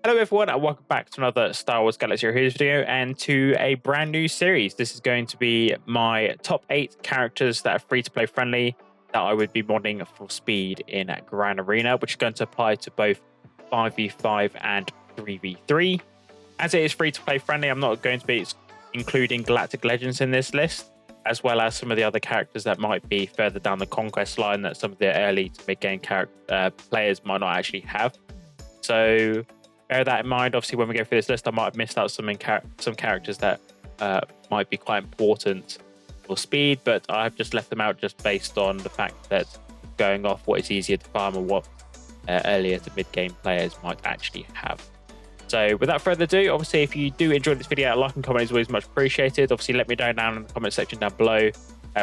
Hello everyone and welcome back to another Star Wars Galaxy Heroes video and to a brand new series. This is going to be my top 8 characters that are free to play friendly that I would be modding for speed in Grand Arena, which is going to apply to both 5v5 and 3v3. As it is free to play friendly, I'm not going to be including Galactic Legends in this list, as well as some of the other characters that might be further down the conquest line that some of the early to mid-game players might not actually have. So bear that in mind. Obviously, when we go through this list, I might have missed out some characters that might be quite important for speed, but I've just left them out just based on the fact that going off what is easier to farm and what earlier to mid-game players might actually have. So without further ado, obviously, if you do enjoy this video, a like and comment is always much appreciated. Obviously, let me know down in the comment section down below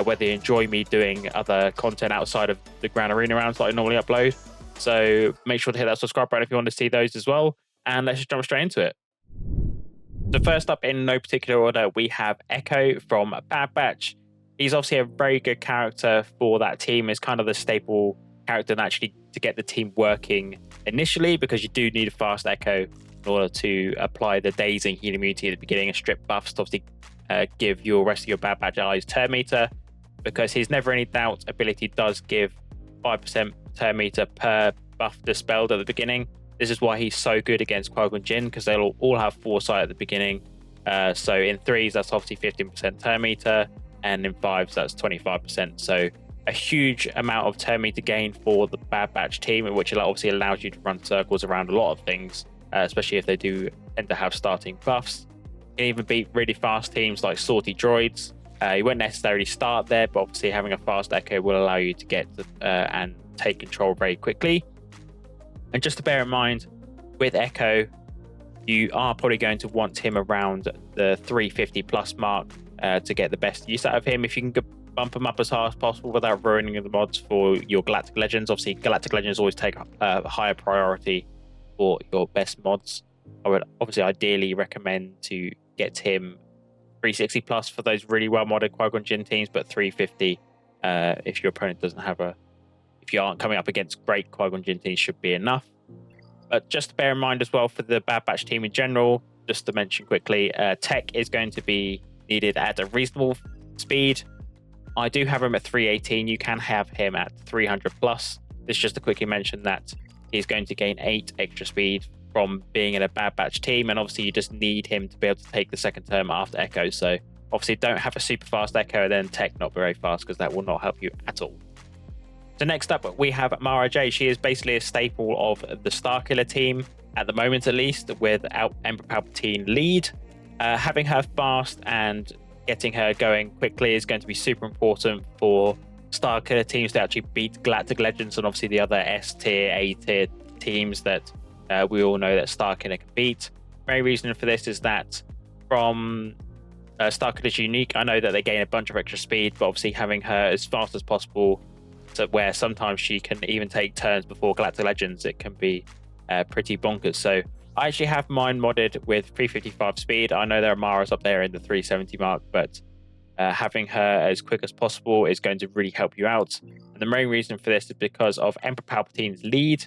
whether you enjoy me doing other content outside of the Grand Arena rounds that I normally upload. So make sure to hit that subscribe button if you want to see those as well. And let's just jump straight into it. So first up, in no particular order, we have Echo from Bad Batch. He's obviously a very good character for that team. He's kind of the staple character and actually to get the team working initially, because you do need a fast Echo in order to apply the dazing heal immunity at the beginning and strip buffs to obviously give your rest of your Bad Batch allies turn meter, because his Never Any Doubt ability does give 5% turn meter per buff dispelled at the beginning. This is why he's so good against Qui-Gon Jinn, because they'll all have foresight at the beginning. So in 3s, that's obviously 15% turn meter, and in 5s, that's 25%. So a huge amount of turn meter gain for the Bad Batch team, which obviously allows you to run circles around a lot of things, especially if they do tend to have starting buffs. You can even beat really fast teams like Sortie Droids. You won't necessarily start there, but obviously having a fast Echo will allow you to get and take control very quickly. And just to bear in mind, with Echo, you are probably going to want him around the 350 plus mark to get the best use out of him. If you can bump him up as high as possible without ruining the mods for your Galactic Legends. Obviously, Galactic Legends always take a higher priority for your best mods. I would obviously ideally recommend to get him 360 plus for those really well modded Qui-Gon Jinn teams, but 350 if your opponent doesn't have if you aren't coming up against great Qui-Gon Jinn teams, should be enough. But just to bear in mind as well for the Bad Batch team in general, just to mention quickly, tech is going to be needed at a reasonable speed. I do have him at 318. You can have him at 300 plus. This is just to quickly mention that he's going to gain 8 extra speed from being in a Bad Batch team, and obviously you just need him to be able to take the second term after Echo. So obviously don't have a super fast Echo and then tech not very fast, because that will not help you at all. So next up, we have Mara Jade. She is basically a staple of the Starkiller team, at the moment at least, with Emperor Palpatine lead. Having her fast and getting her going quickly is going to be super important for Starkiller teams to actually beat Galactic Legends and obviously the other S tier, A tier teams that we all know that Starkiller can beat. Main reason for this is that from Starkiller's unique, I know that they gain a bunch of extra speed, but obviously having her as fast as possible, so where sometimes she can even take turns before Galactic Legends, it can be pretty bonkers. So I actually have mine modded with 355 speed. I know there are Maras up there in the 370 mark, but having her as quick as possible is going to really help you out. And the main reason for this is because of Emperor Palpatine's lead.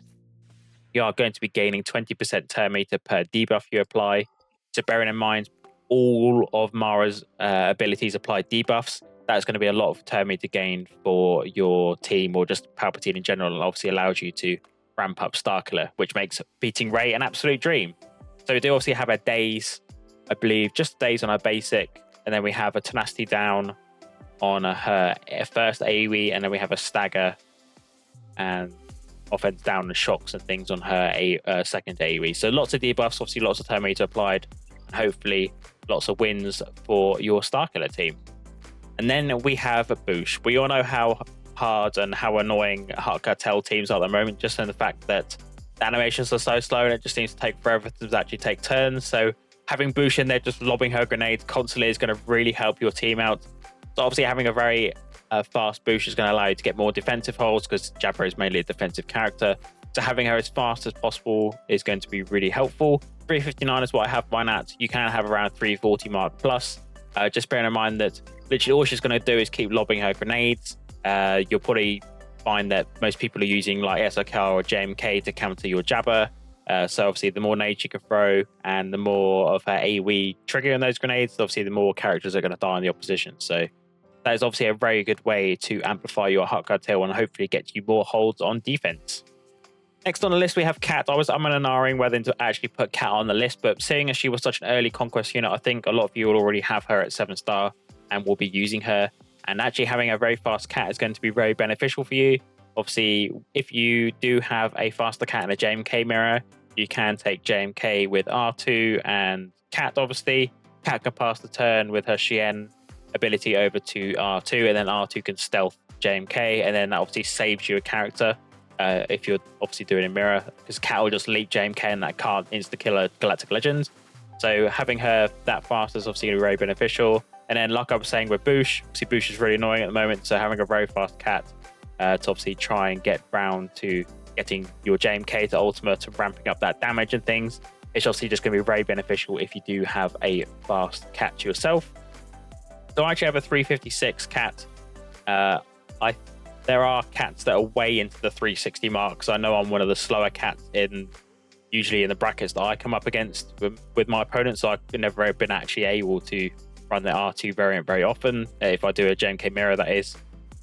You are going to be gaining 20% turn meter per debuff you apply. So bearing in mind, all of Mara's abilities apply debuffs. That's going to be a lot of turn meter gain for your team, or just Palpatine in general, and obviously allows you to ramp up Starkiller, which makes beating Rey an absolute dream. So we do obviously have a daze, I believe, just daze on her basic, and then we have a tenacity down on her first AoE, and then we have a stagger and offense down and shocks and things on her second AoE. So lots of debuffs, obviously lots of turn meter applied, and hopefully lots of wins for your Starkiller team. And then we have Boosh. We all know how hard and how annoying Heart Cartel teams are at the moment, just in the fact that the animations are so slow and it just seems to take forever to actually take turns. So having Boosh in there just lobbing her grenades constantly is going to really help your team out. So obviously having a very fast Boosh is going to allow you to get more defensive holds, because Jabba is mainly a defensive character. So having her as fast as possible is going to be really helpful. 359 is what I have mine at. You can have around 340 mark plus. Just bearing in mind that literally all she's going to do is keep lobbing her grenades. You'll probably find that most people are using like SRK or JMK to counter your Jabba. So obviously the more nades she can throw and the more of her AoE triggering those grenades, obviously the more characters are going to die in the opposition. So that is obviously a very good way to amplify your Hotguard tail and hopefully get you more holds on defense. Next on the list, we have Cat. I'm and ahhing whether to actually put Cat on the list, but seeing as she was such an early conquest unit, I think a lot of you will already have her at 7-star and will be using her. And actually having a very fast Cat is going to be very beneficial for you. Obviously, if you do have a faster Cat and a JMK mirror, you can take JMK with R2 and Cat, obviously. Cat can pass the turn with her Shien ability over to R2, and then R2 can stealth JMK, and then that obviously saves you a character if you're obviously doing a mirror, because Cat will just leap JMK and that can't insta-kill a Galactic Legend. So having her that fast is obviously going to be very beneficial. And then like I was saying with Boosh, obviously Boosh is really annoying at the moment, so having a very fast Cat to obviously try and get round to getting your JMK to Ultima to ramping up that damage and things, it's obviously just going to be very beneficial if you do have a fast Cat yourself. So I actually have a 356 Cat. There are Cats that are way into the 360 mark, so I know I'm one of the slower Cats usually in the brackets that I come up against with my opponents, so I've never been actually able to run the R2 variant very often, if I do a JMK mirror, that is.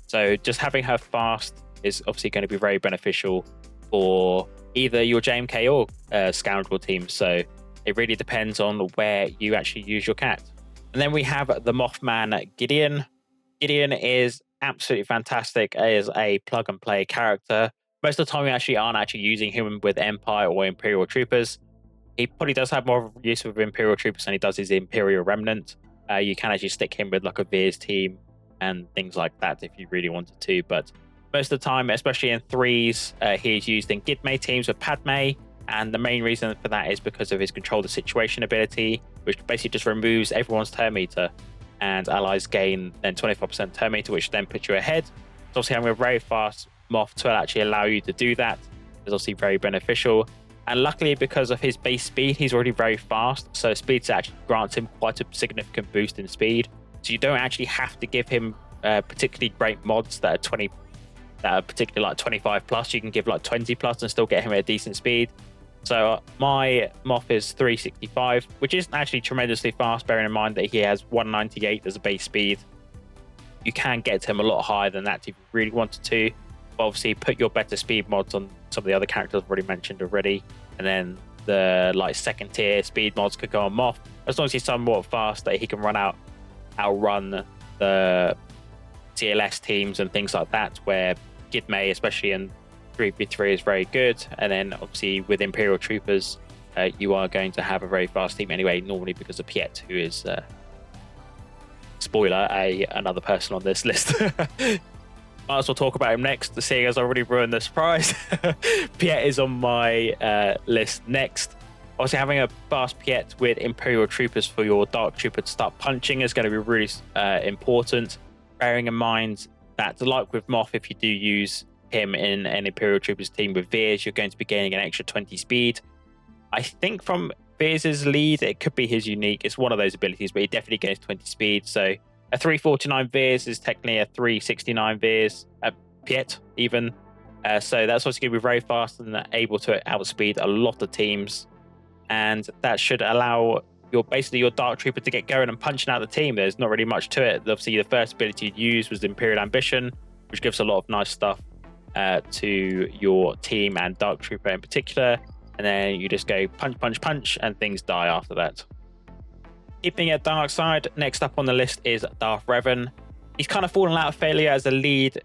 So just having her fast is obviously going to be very beneficial for either your JMK or Scoundrel team, so it really depends on where you actually use your Cat. And then we have the Mothman Gideon. Gideon is absolutely fantastic as a plug and play character. Most of the time we actually aren't actually using him with Empire or Imperial Troopers. He probably does have more use with Imperial Troopers than he does his Imperial Remnant. You can actually stick him with like a Veers team and things like that if you really wanted to, but most of the time, especially in threes, he is used in Gidme teams with Padme, and the main reason for that is because of his Control the Situation ability, which basically just removes everyone's turn meter, and allies gain then 25% turn meter, which then puts you ahead. So obviously having a very fast Moth to actually allow you to do that is obviously very beneficial. And luckily, because of his base speed, he's already very fast, so speed actually grants him quite a significant boost in speed. So you don't actually have to give him particularly great mods that are particularly like 25 plus. You can give like 20 plus and still get him at a decent speed. So my Moth is 365, which isn't actually tremendously fast, bearing in mind that he has 198 as a base speed. You can get to him a lot higher than that if you really wanted to. But obviously, put your better speed mods on some of the other characters I've already mentioned already, and then the like second tier speed mods could go on Moth, as long as he's somewhat fast that he can outrun the TLS teams and things like that, where Gidme, especially in 3v3, is very good. And then obviously with Imperial Troopers, you are going to have a very fast team anyway, normally because of Piet, who is spoiler, another person on this list. Might as well talk about him next, seeing as I already ruined the surprise. Piet is on my list next. Obviously, having a fast Piet with Imperial Troopers for your Dark Trooper to start punching is going to be really important. Bearing in mind that, like with Moth, if you do use him in an Imperial Troopers team with Veers, you're going to be gaining an extra 20 speed. I think from Veers' lead, it could be his unique. It's one of those abilities, but he definitely gains 20 speed. So a 349 Veers is technically a 369 Veers, Piet even. So that's obviously going to be very fast and able to outspeed a lot of teams. And that should allow your Dark Trooper to get going and punching out the team. There's not really much to it. Obviously, the first ability you use was Imperial Ambition, which gives a lot of nice stuff to your team and Dark Trooper in particular. And then you just go punch, punch, punch, and things die after that. Keeping it dark side, next up on the list is Darth Revan. He's kind of fallen out of failure as a lead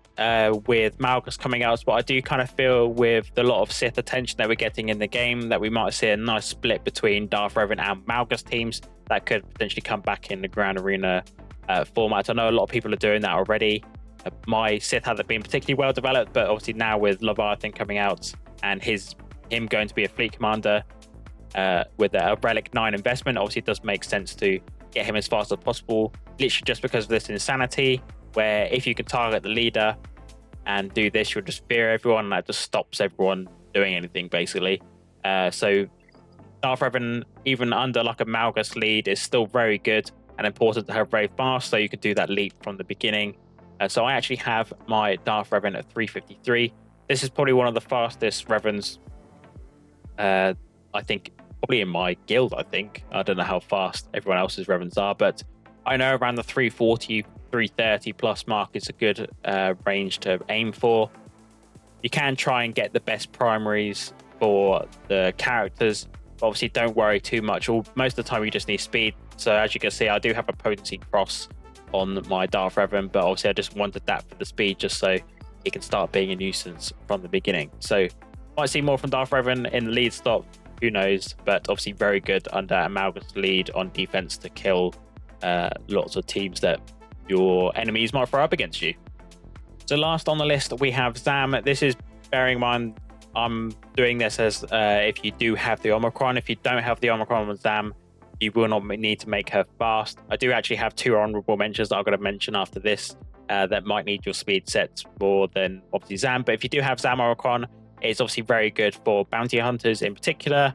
with Malgus coming out, but I do kind of feel with the lot of Sith attention that we're getting in the game that we might see a nice split between Darth Revan and Malgus teams that could potentially come back in the Grand Arena format. I know a lot of people are doing that already. My Sith hasn't been particularly well developed, but obviously now with Leviathan coming out and him going to be a fleet commander with a Relic 9 investment, obviously it does make sense to get him as fast as possible, literally just because of this insanity, where if you can target the leader and do this, you'll just fear everyone, and that just stops everyone doing anything, basically. So Darth Revan, even under like a Malgus lead, is still very good and important to have very fast, so you could do that leap from the beginning. So I actually have my Darth Revan at 353. This is probably one of the fastest Revans I think probably in my guild. I don't know how fast everyone else's Revens are, but I know around the 340, 330 plus mark is a good range to aim for. You can try and get the best primaries for the characters. Obviously, don't worry too much. Most of the time, you just need speed. So as you can see, I do have a potency cross on my Darth Revan, but obviously I just wanted that for the speed, just so it can start being a nuisance from the beginning. So might see more from Darth Revan in the lead stop, who knows? But obviously very good under Amalgam's lead on defense to kill lots of teams that your enemies might throw up against you. So last on the list, we have Zam. This is, bearing in mind, I'm doing this as if you do have the Omicron. If you don't have the Omicron with Zam, you will not need to make her fast. I do actually have 2 honorable mentions that I'm going to mention after this that might need your speed sets more than obviously Zam. But if you do have Zam Omicron, it's obviously very good for bounty hunters in particular,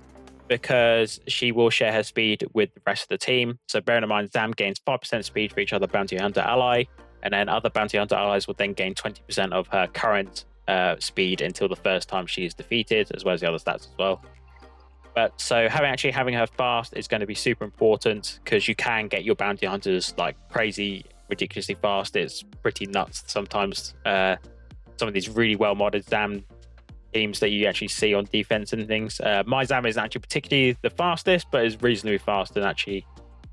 because she will share her speed with the rest of the team. So bearing in mind, Zam gains 5% speed for each other bounty hunter ally, and then other bounty hunter allies will then gain 20% of her current speed until the first time she is defeated, as well as the other stats as well. But so having her fast is going to be super important, because you can get your bounty hunters like crazy, ridiculously fast. It's pretty nuts sometimes. Some of these really well modded Zam teams that you actually see on defense and things. My Zam isn't actually particularly the fastest, but is reasonably fast and actually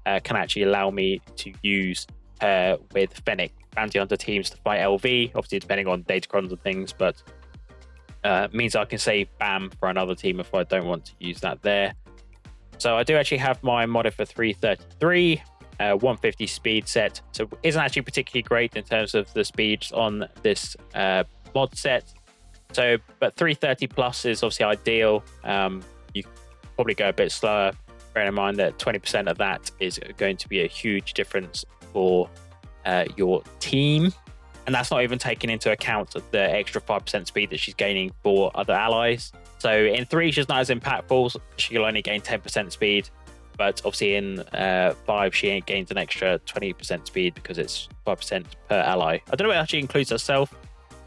can actually allow me to use her with Fennec bounty hunter teams to fight LV, obviously depending on datacrons and things, but means I can save BAM for another team if I don't want to use that there. So I do actually have my modded for 333, 150 speed set, so isn't actually particularly great in terms of the speeds on this mod set. So, but 330 plus is obviously ideal. You probably go a bit slower, bearing in mind that 20% of that is going to be a huge difference for your team. And that's not even taking into account the extra 5% speed that she's gaining for other allies. So in 3, she's not as impactful. She'll only gain 10% speed. But obviously in 5, she gains an extra 20% speed because it's 5% per ally. I don't know if it actually includes herself.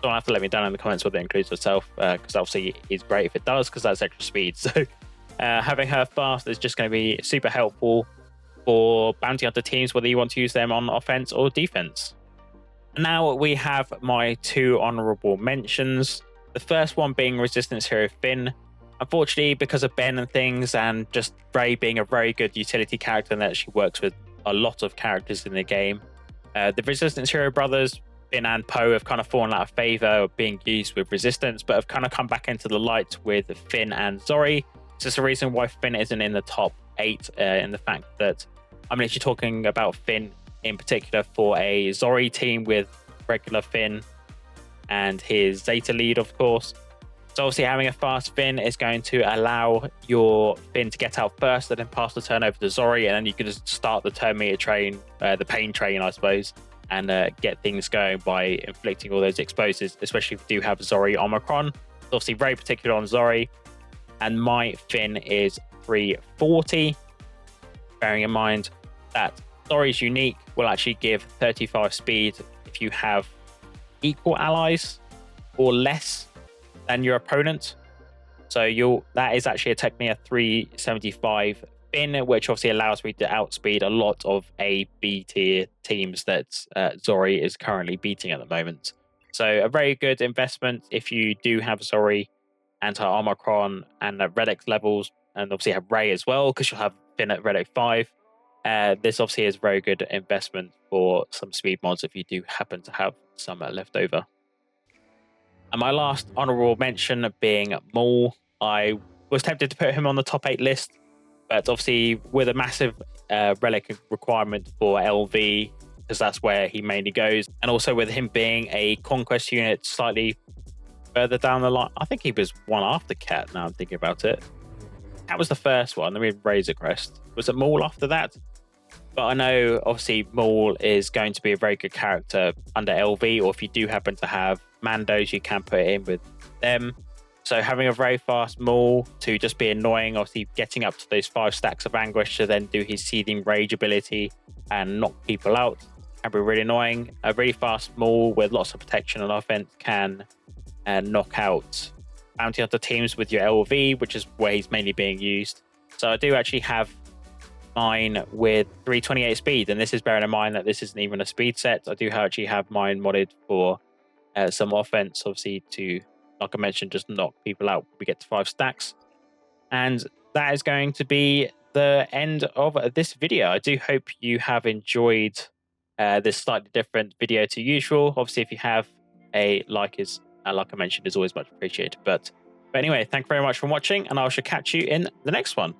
Don't have to let me down in the comments whether it includes herself, because obviously it's great if it does, because that's extra speed. So having her fast is just going to be super helpful for bounty hunter teams, whether you want to use them on offense or defense. Now we have my 2 honorable mentions. The first one being Resistance Hero Finn. Unfortunately, because of Ben and things, and just Rey being a very good utility character and that she works with a lot of characters in the game, the Resistance Hero brothers, Finn and Poe, have kind of fallen out of favor of being used with Resistance, but have kind of come back into the light with Finn and Zori. So it's the reason why Finn isn't in the top 8, in the fact that I'm actually talking about Finn in particular for a Zori team with regular Finn and his Zeta lead, of course. So obviously having a fast Finn is going to allow your Finn to get out first and then pass the turn over to Zori, and then you can just start the turn meter train, the pain train, I suppose, and get things going by inflicting all those explosives, especially if you do have Zori Omicron. It's obviously very particular on Zori, and my Finn is 340, bearing in mind that Zori's unique will actually give 35 speed if you have equal allies or less than your opponent. So that is actually technically a 375 Finn, which obviously allows me to outspeed a lot of A, B tier teams that Zori is currently beating at the moment. So a very good investment if you do have Zori and her Omicron and at Red X levels, and obviously have Rey as well, because you'll have Finn at Red X 5. This obviously is a very good investment for some speed mods if you do happen to have some left over. And my last honorable mention being Maul. I was tempted to put him on the top 8 list, but obviously with a massive relic requirement for LV, because that's where he mainly goes, and also with him being a conquest unit slightly further down the line. I think he was one after Cat, now I'm thinking about it. That was the first one, then we had Razor Crest. Was it Maul after that? But I know obviously Maul is going to be a very good character under LV, or if you do happen to have Mandos, you can put it in with them. So having a very fast Maul to just be annoying, obviously getting up to those 5 stacks of anguish to then do his Seething Rage ability and knock people out can be really annoying. A really fast Maul with lots of protection and offense can knock out bounty hunter teams with your LV, which is where he's mainly being used. So I do actually have mine with 328 speed, and this is bearing in mind that this isn't even a speed set. I do actually have mine modded for some offense, obviously, to, like I mentioned, just knock people out when we get to 5 stacks. And that is going to be the end of this video. I do hope you have enjoyed this slightly different video to usual. Obviously, if you have, a like is, like I mentioned, is always much appreciated. But anyway, thank you very much for watching, and I shall catch you in the next one.